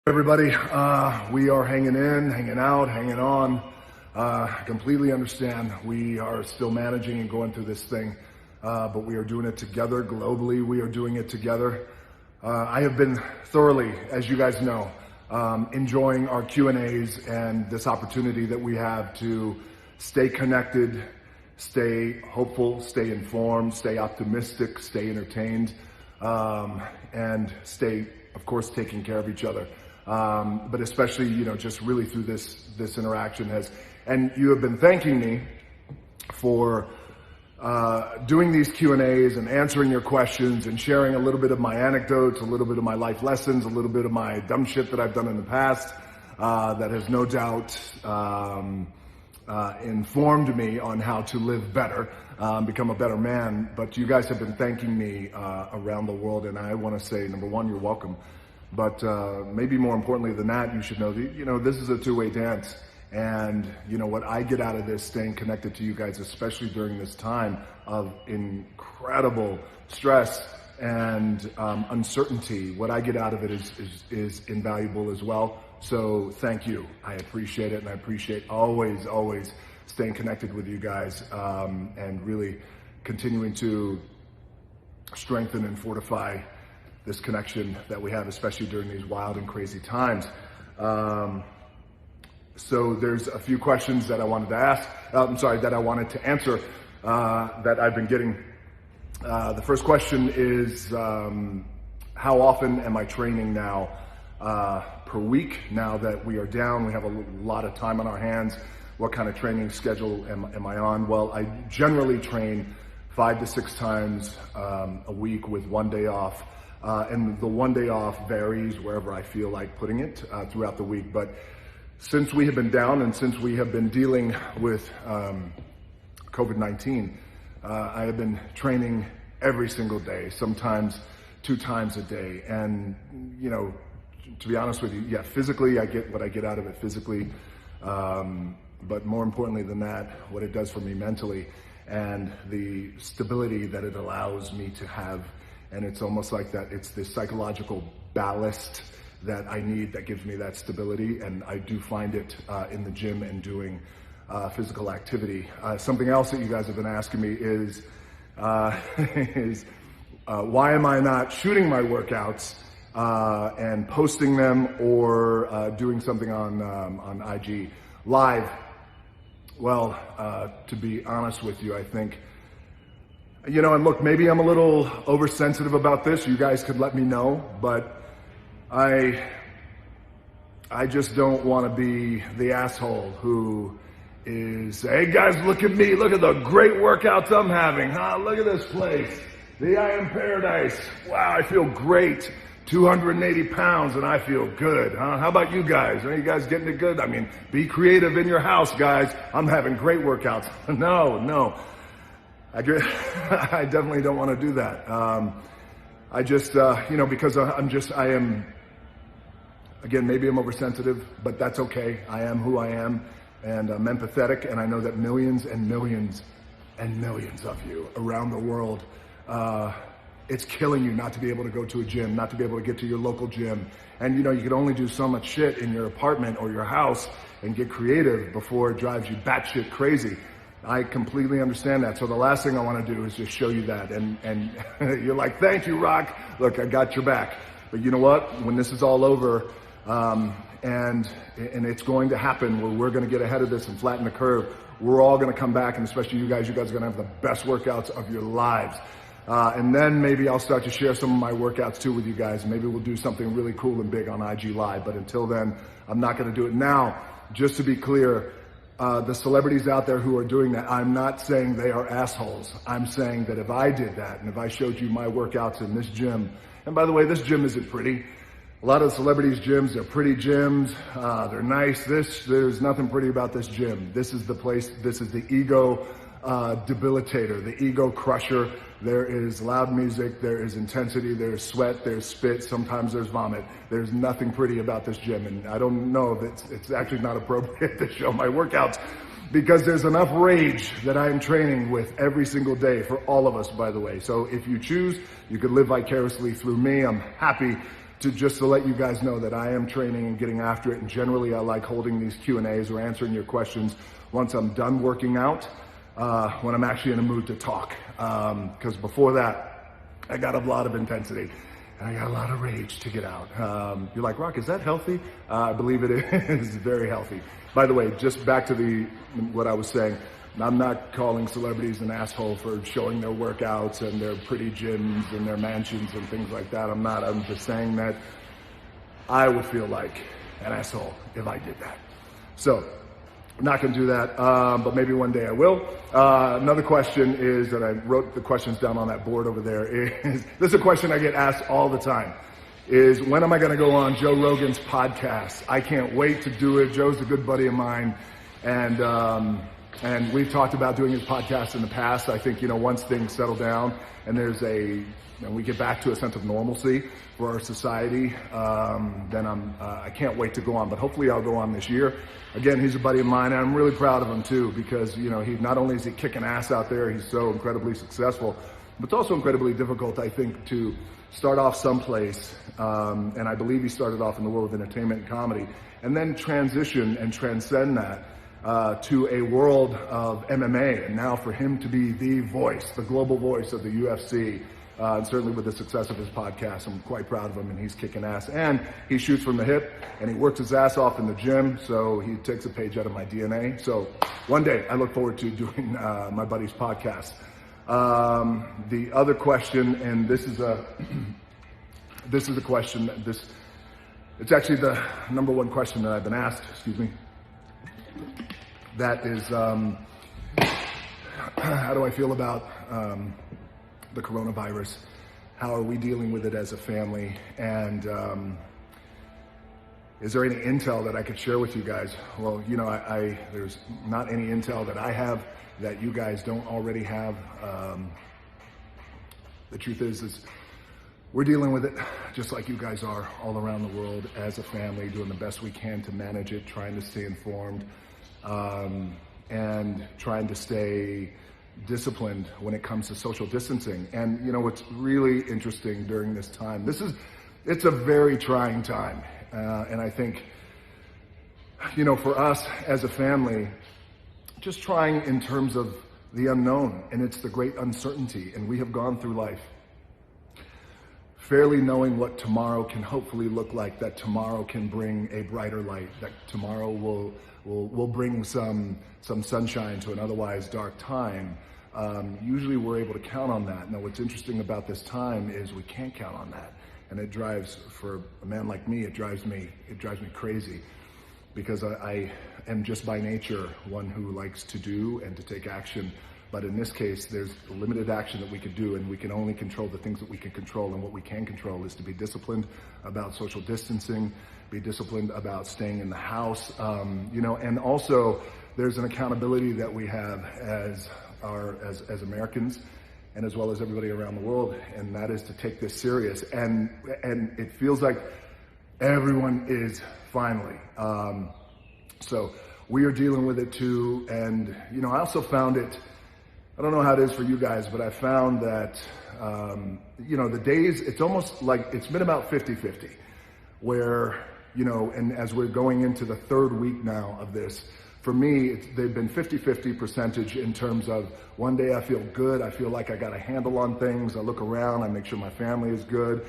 Everybody, we are hanging in, hanging out, hanging on. Completely understand we are still managing and going through this thing, but we are doing it together. Globally, we are doing it together. I have been thoroughly, as you guys know, enjoying our Q&As and this opportunity that we have to stay connected, stay hopeful, stay informed, stay optimistic, stay entertained, and stay, of course, taking care of each other. But especially, just really through this interaction and you have been thanking me for doing these Q&As and answering your questions and sharing a little bit of my anecdotes, a little bit of my life lessons, a little bit of my dumb shit that I've done in the past, that has no doubt informed me on how to live better, become a better man. But you guys have been thanking me around the world, and I want to say, number one, you're welcome. But maybe more importantly than that, you should know that, this is a two-way dance. And, what I get out of this, staying connected to you guys, especially during this time of incredible stress and uncertainty, what I get out of it is invaluable as well. So thank you. I appreciate it. And I appreciate always staying connected with you guys and really continuing to strengthen and fortify this connection that we have, especially during these wild and crazy times. So there's a few questions that I wanted to ask, that I wanted to answer, that I've been getting. The first question is, how often am I training now, per week? Now that we are down, we have a lot of time on our hands. What kind of training schedule am I on? Well, I generally train 5 to 6 times a week with 1 day off. And the 1 day off varies wherever I feel like putting it throughout the week. But since we have been down and since we have been dealing with COVID-19, I have been training every single day, sometimes 2 times a day. And, to be honest with you, yeah, physically, I get what I get out of it physically. But more importantly than that, what it does for me mentally and the stability that it allows me to have. And it's almost like that, it's this psychological ballast that I need that gives me that stability. And I do find it in the gym and doing physical activity. Something else that you guys have been asking me is why am I not shooting my workouts and posting them or doing something on IG Live? Well, to be honest with you, I think, and look, maybe I'm a little oversensitive about this. You guys could let me know, but I just don't want to be the asshole who is, hey guys, look at me. Look at the great workouts I'm having. Look at this place. The I Am Paradise. Wow, I feel great. 280 pounds and I feel good. How about you guys? Are you guys getting it good? I mean, be creative in your house, guys. I'm having great workouts. No. I definitely don't want to do that. I just, because I am, again, maybe I'm oversensitive, but that's okay. I am who I am, and I'm empathetic, and I know that millions and millions and millions of you around the world, it's killing you not to be able to go to a gym, not to be able to get to your local gym. And, you can only do so much shit in your apartment or your house and get creative before it drives you batshit crazy. I completely understand that. So the last thing I want to do is just show you that. And you're like, thank you, Rock. Look, I got your back. But you know what? When this is all over, and it's going to happen where we're going to get ahead of this and flatten the curve, we're all going to come back, and especially you guys are going to have the best workouts of your lives. And then maybe I'll start to share some of my workouts too with you guys. Maybe we'll do something really cool and big on IG Live. But until then, I'm not going to do it. Now, just to be clear, the celebrities out there who are doing that, I'm not saying they are assholes. I'm saying that if I did that and if I showed you my workouts in this gym, and by the way, this gym isn't pretty. A lot of the celebrities' gyms, they're pretty gyms. They're nice. There's nothing pretty about this gym. This is the place, this is the ego debilitator, the ego crusher. There is loud music, there is intensity, there's sweat, there's spit, sometimes there's vomit. There's nothing pretty about this gym, and I don't know if it's actually not appropriate to show my workouts because there's enough rage that I am training with every single day for all of us, by the way. So if you choose, you could live vicariously through me. I'm happy just to let you guys know that I am training and getting after it, and generally I like holding these Q&As or answering your questions once I'm done working out, when I'm actually in a mood to talk. Because before that, I got a lot of intensity and I got a lot of rage to get out. You're like, Rock, is that healthy? I believe it is very healthy. By the way, just back to what I was saying, I'm not calling celebrities an asshole for showing their workouts and their pretty gyms and their mansions and things like that. I'm not. I'm just saying that I would feel like an asshole if I did that. So I'm not going to do that, but maybe one day I will. Another question is that I wrote the questions down on that board over there. This is a question I get asked all the time. Is when am I going to go on Joe Rogan's podcast? I can't wait to do it. Joe's a good buddy of mine, and we've talked about doing his podcast in the past. I think, once things settle down and we get back to a sense of normalcy for our society, then I can't wait to go on. But hopefully I'll go on this year. Again, he's a buddy of mine, and I'm really proud of him too, because, he not only is he kicking ass out there, he's so incredibly successful, but it's also incredibly difficult, I think, to start off someplace, and I believe he started off in the world of entertainment and comedy, and then transition and transcend that to a world of MMA, and now for him to be the voice, the global voice of the UFC, and certainly with the success of his podcast, I'm quite proud of him, and he's kicking ass, and he shoots from the hip, and he works his ass off in the gym, so he takes a page out of my DNA. So one day I look forward to doing my buddy's podcast. The other question, and this is a question, it's actually the number one question that I've been asked, that is, how do I feel about the coronavirus? How are we dealing with it as a family? And is there any intel that I could share with you guys? Well, there's not any intel that I have that you guys don't already have. The truth is we're dealing with it just like you guys are all around the world as a family, doing the best we can to manage it, trying to stay informed, and trying to stay disciplined when it comes to social distancing. And what's really interesting during this time, it's a very trying time. And I think, for us as a family, just trying in terms of the unknown, and it's the great uncertainty. And we have gone through life fairly knowing what tomorrow can hopefully look like, that tomorrow can bring a brighter light, that tomorrow will bring some sunshine to an otherwise dark time. Usually we're able to count on that. Now, what's interesting about this time is we can't count on that. And it drives, for a man like me, it drives me crazy, because I am just by nature one who likes to do and to take action. But in this case, there's limited action that we can do, and we can only control the things that we can control. And what we can control is to be disciplined about social distancing, be disciplined about staying in the house, and also there's an accountability that we have as Americans, and as well as everybody around the world, and that is to take this serious. And it feels like everyone is finally. So we are dealing with it too. And, I also found it, I don't know how it is for you guys, but I found that, the days, it's almost like it's been about 50-50, where, and as we're going into the third week now of this, for me, they've been 50-50 percentage in terms of one day I feel good, I feel like I got a handle on things, I look around, I make sure my family is good.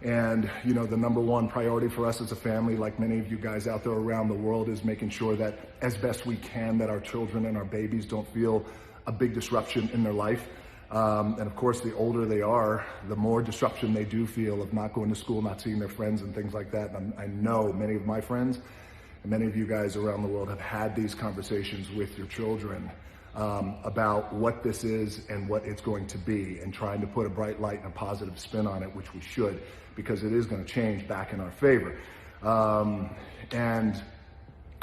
And, the number one priority for us as a family, like many of you guys out there around the world, is making sure that as best we can, that our children and our babies don't feel a big disruption in their life. And of course, the older they are, the more disruption they do feel of not going to school, not seeing their friends and things like that. And I know many of my friends and many of you guys around the world have had these conversations with your children about what this is and what it's going to be, and trying to put a bright light and a positive spin on it, which we should, because it is going to change back in our favor. And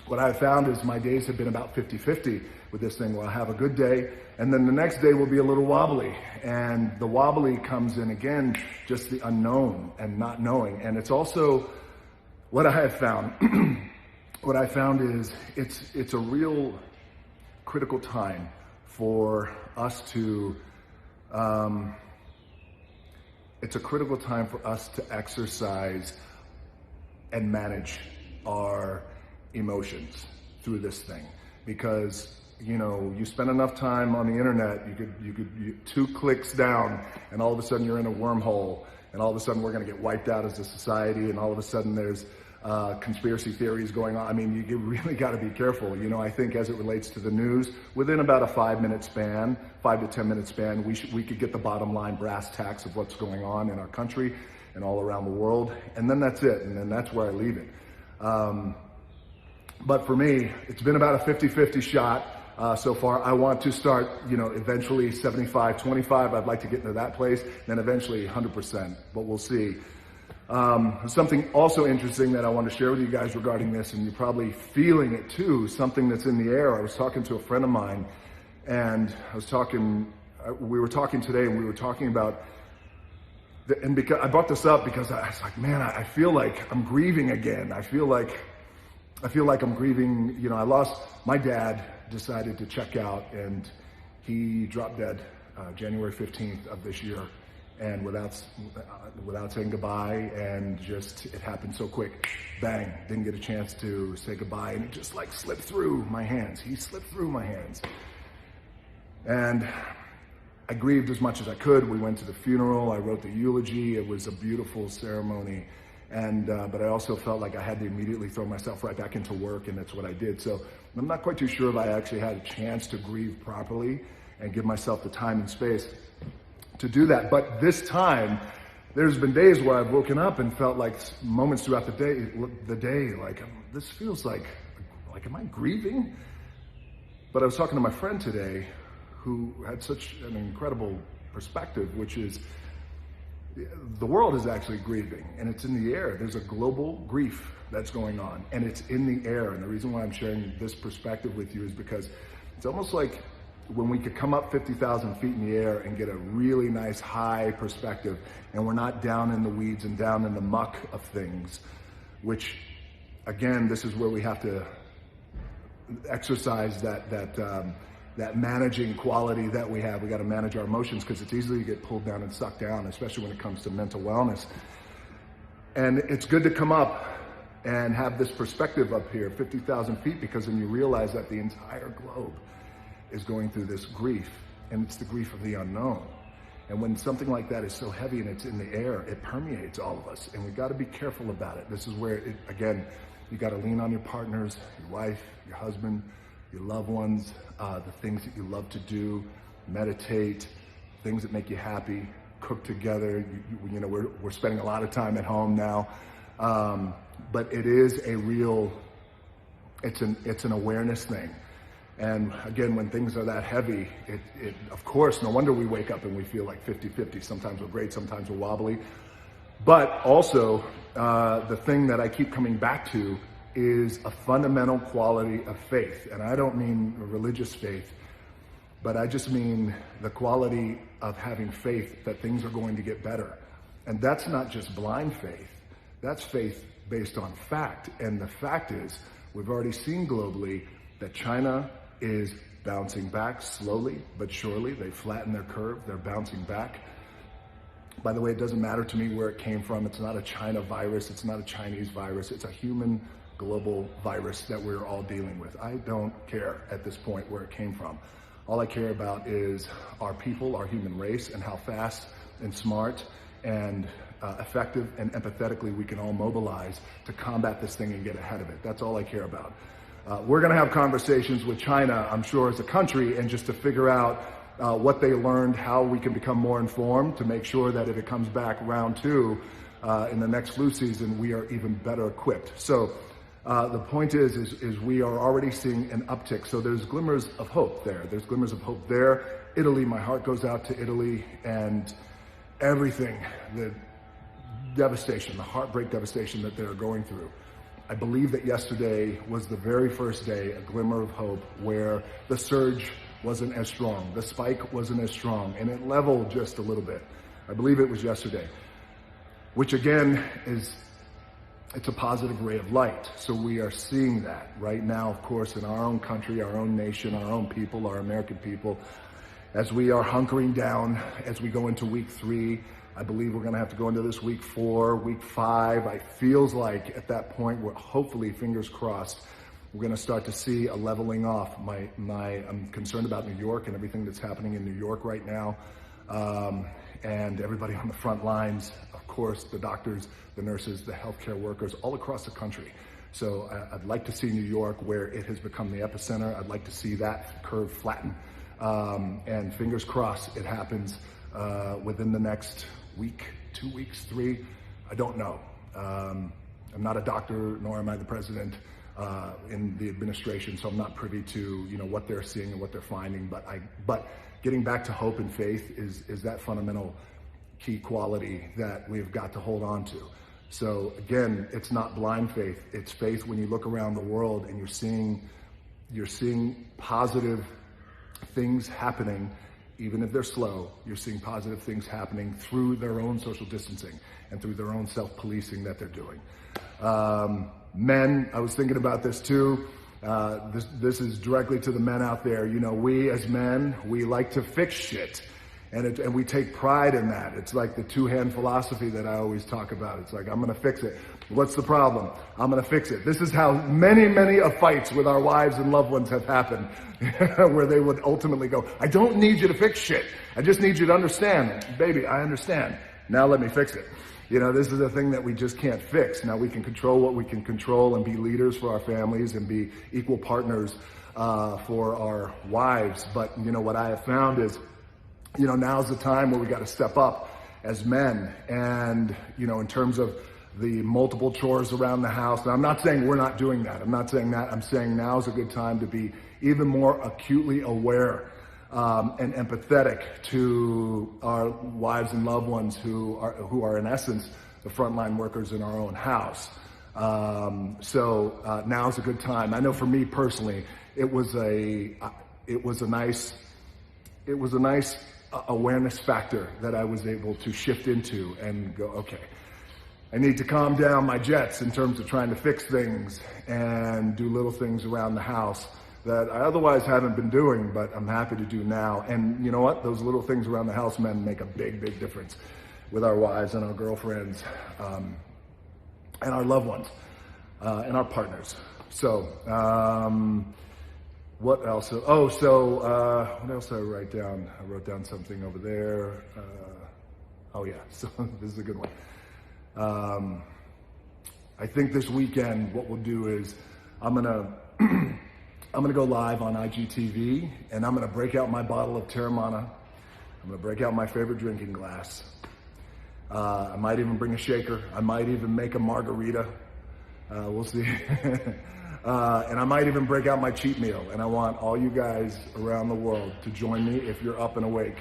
what I've found is my days have been about 50-50 with this thing, where I'll have a good day, and then the next day will be a little wobbly. And the wobbly comes in, again, just the unknown and not knowing. And it's also what I have found. What I found is it's a real critical time for us to it's a critical time for us to exercise and manage our emotions through this thing, because you spend enough time on the internet, you could 2 clicks down, and all of a sudden you're in a wormhole, and all of a sudden we're going to get wiped out as a society, and all of a sudden there's conspiracy theories going on. I mean, you really got to be careful. I think as it relates to the news, within about a 5 to 10 minute span, we could get the bottom line brass tacks of what's going on in our country and all around the world, and then that's it, and then that's where I leave it. But for me, it's been about a 50-50 shot so far. I want to start, eventually 75-25. I'd like to get into that place, then eventually 100%, but we'll see. Something also interesting that I want to share with you guys regarding this, and you're probably feeling it too, something that's in the air. I was talking to a friend of mine, and we were talking today, and we were talking about, and because I brought this up because I was like, man, I feel like I'm grieving again. I feel like I'm grieving. My dad decided to check out, and he dropped dead January 15th of this year, and without saying goodbye, and just, it happened so quick. Bang, didn't get a chance to say goodbye, and it just slipped through my hands. He slipped through my hands. And I grieved as much as I could. We went to the funeral. I wrote the eulogy. It was a beautiful ceremony. But I also felt like I had to immediately throw myself right back into work, and that's what I did. So I'm not quite too sure if I actually had a chance to grieve properly and give myself the time and space to do that. But this time, there's been days where I've woken up and felt like moments throughout the day, like, this feels like, am I grieving? But I was talking to my friend today who had such an incredible perspective, which is, the world is actually grieving, and it's in the air. There's a global grief that's going on, and it's in the air. And the reason why I'm sharing this perspective with you is because it's almost like when we could come up 50,000 feet in the air and get a really nice high perspective, and we're not down in the weeds and down in the muck of things, which, again, this is where we have to exercise that managing quality that we have. We got to manage our emotions, because it's easy to get pulled down and sucked down, especially when it comes to mental wellness. And it's good to come up and have this perspective up here, 50,000 feet, because then you realize that the entire globe is going through this grief, and it's the grief of the unknown. And when something like that is so heavy and it's in the air, it permeates all of us, and we've got to be careful about it. This is where, again, you got to lean on your partners, your wife, your husband, your loved ones, the things that you love to do, meditate, things that make you happy, cook together. We're spending a lot of time at home now, but it is a real, it's an awareness thing. And again, when things are that heavy, it of course, no wonder we wake up and we feel like 50-50. Sometimes we're great, sometimes we're wobbly. But also, the thing that I keep coming back to is a fundamental quality of faith. And I don't mean religious faith, but I just mean the quality of having faith that things are going to get better. And that's not just blind faith. That's faith based on fact. And the fact is, we've already seen globally that China is bouncing back slowly but surely. They flattened their curve. They're bouncing back. By the way, it doesn't matter to me where it came from. It's not a China virus. It's not a Chinese virus. It's a human global virus that we're all dealing with. I don't care at this point where it came from. All I care about is our people, our human race, and how fast and smart and effective and empathetically we can all mobilize to combat this thing and get ahead of it. That's all I care about. We're going to have conversations with China, I'm sure, as a country, and just to figure out what they learned, how we can become more informed to make sure that if it comes back round 2 in the next flu season, we are even better equipped. So the point is we are already seeing an uptick. So there's glimmers of hope there. There's glimmers of hope there. Italy, my heart goes out to Italy and everything, the devastation, the heartbreak devastation that they're going through. I believe that yesterday was the very first day, a glimmer of hope, where the surge wasn't as strong, the spike wasn't as strong, and it leveled just a little bit. I believe it was yesterday, which again it's a positive ray of light. So we are seeing that right now, of course, in our own country, our own nation, our own people, our American people, as we are hunkering down, as we go into week 3, I believe we're going to have to go into this week 4, week 5. It feels like at that point, we're hopefully, fingers crossed, we're going to start to see a leveling off. I'm concerned about New York and everything that's happening in New York right now. And everybody on the front lines, of course, the doctors, the nurses, the healthcare workers, all across the country. So I'd like to see New York, where it has become the epicenter. I'd like to see that curve flatten. And fingers crossed it happens within the next week, 2 weeks, 3. I don't know. I'm not a doctor, nor am I the president in the administration, so I'm not privy to what they're seeing and what they're finding. But getting back to hope and faith is that fundamental key quality that we've got to hold on to. So again, it's not blind faith. It's faith when you look around the world and you're seeing positive things happening. Even if they're slow, you're seeing positive things happening through their own social distancing and through their own self-policing that they're doing. Men, I was thinking about this too. This is directly to the men out there. We as men, we like to fix shit. And we take pride in that. It's like the two-hand philosophy that I always talk about. It's like, I'm going to fix it. What's the problem? I'm going to fix it. This is how many of fights with our wives and loved ones have happened, where they would ultimately go, I don't need you to fix shit. I just need you to understand. Baby, I understand. Now let me fix it. This is a thing that we just can't fix. Now we can control what we can control and be leaders for our families and be equal partners for our wives. But what I have found is, now's the time where we got to step up as men. And, in terms of the multiple chores around the house, and I'm not saying we're not doing that. I'm not saying that. I'm saying now's a good time to be even more acutely aware and empathetic to our wives and loved ones who are in essence the frontline workers in our own house. So now's a good time. I know for me personally, it was a nice awareness factor that I was able to shift into and go, okay, I need to calm down my jets in terms of trying to fix things and do little things around the house that I otherwise haven't been doing, but I'm happy to do now. And you know what? Those little things around the house, men, make a big difference with our wives and our girlfriends and our loved ones and our partners. So, what else? What else did I write down? I wrote down something over there. So this is a good one. I think this weekend what we'll do is I'm gonna go live on IGTV, and I'm gonna break out my bottle of Terramana. I'm gonna break out my favorite drinking glass. I might even bring a shaker. I might even make a margarita. We'll see. And I might even break out my cheat meal. And I want all you guys around the world to join me if you're up and awake.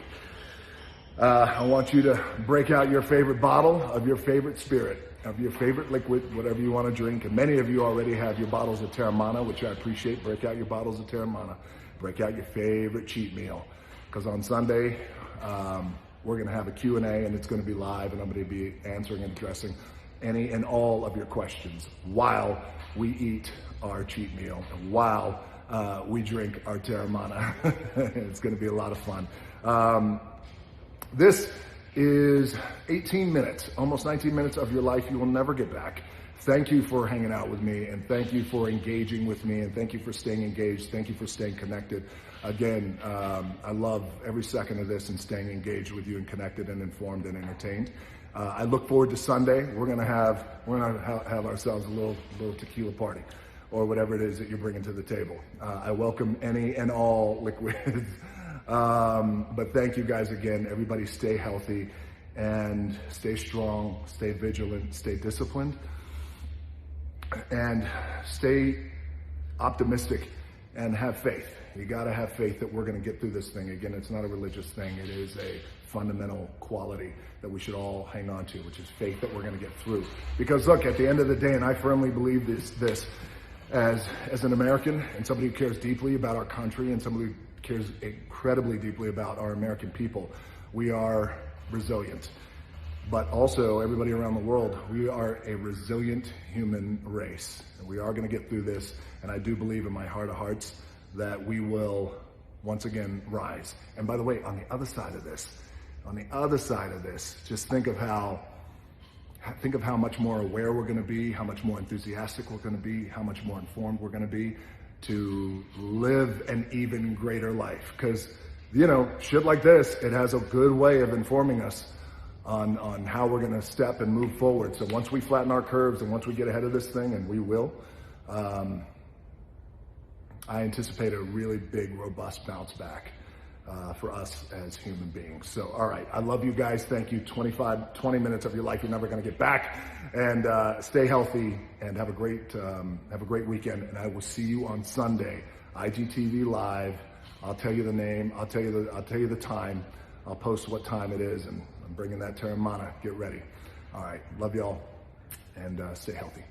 I want you to break out your favorite bottle of your favorite spirit, of your favorite liquid, whatever you want to drink. And many of you already have your bottles of Terramana, which I appreciate. Break out your bottles of Terramana. Break out your favorite cheat meal. Because on Sunday, we're going to have a Q&A, and it's going to be live, and I'm going to be answering and addressing any and all of your questions while we eat our cheat meal and while we drink our Terramana. It's going to be a lot of fun. This is 18 minutes, almost 19 minutes of your life you will never get back. Thank you for hanging out with me, and thank you for engaging with me, and thank you for staying engaged. Thank you for staying connected. Again, I love every second of this and staying engaged with you and connected and informed and entertained. I look forward to Sunday. We're gonna have ourselves a little tequila party, or whatever it is that you're bringing to the table. I welcome any and all liquids. But thank you guys again. Everybody stay healthy and stay strong, stay vigilant, stay disciplined, and stay optimistic and have faith. You gotta have faith that we're gonna get through this thing. Again, it's not a religious thing. It is a fundamental quality that we should all hang on to, which is faith that we're gonna get through. Because look, at the end of the day, and I firmly believe this as an American and somebody who cares deeply about our country and somebody who cares incredibly deeply about our American people, we are resilient. But also, everybody around the world, we are a resilient human race. And we are going to get through this. And I do believe in my heart of hearts that we will once again rise. And by the way, on the other side of this, on the other side of this, just think of how much more aware we're going to be, how much more enthusiastic we're going to be, how much more informed we're going to be to live an even greater life. Because, you know, shit like this, it has a good way of informing us on how we're going to step and move forward. So once we flatten our curves and once we get ahead of this thing, and we will, I anticipate a really big, robust bounce back for us as human beings. So, all right, I love you guys. Thank you. 20 minutes of your life you're never going to get back. And stay healthy and have a great weekend. And I will see you on Sunday, IGTV Live. I'll tell you the name. I'll tell you the time. I'll post what time it is, and I'm bringing that to Mana. Get ready. All right, love y'all, and stay healthy.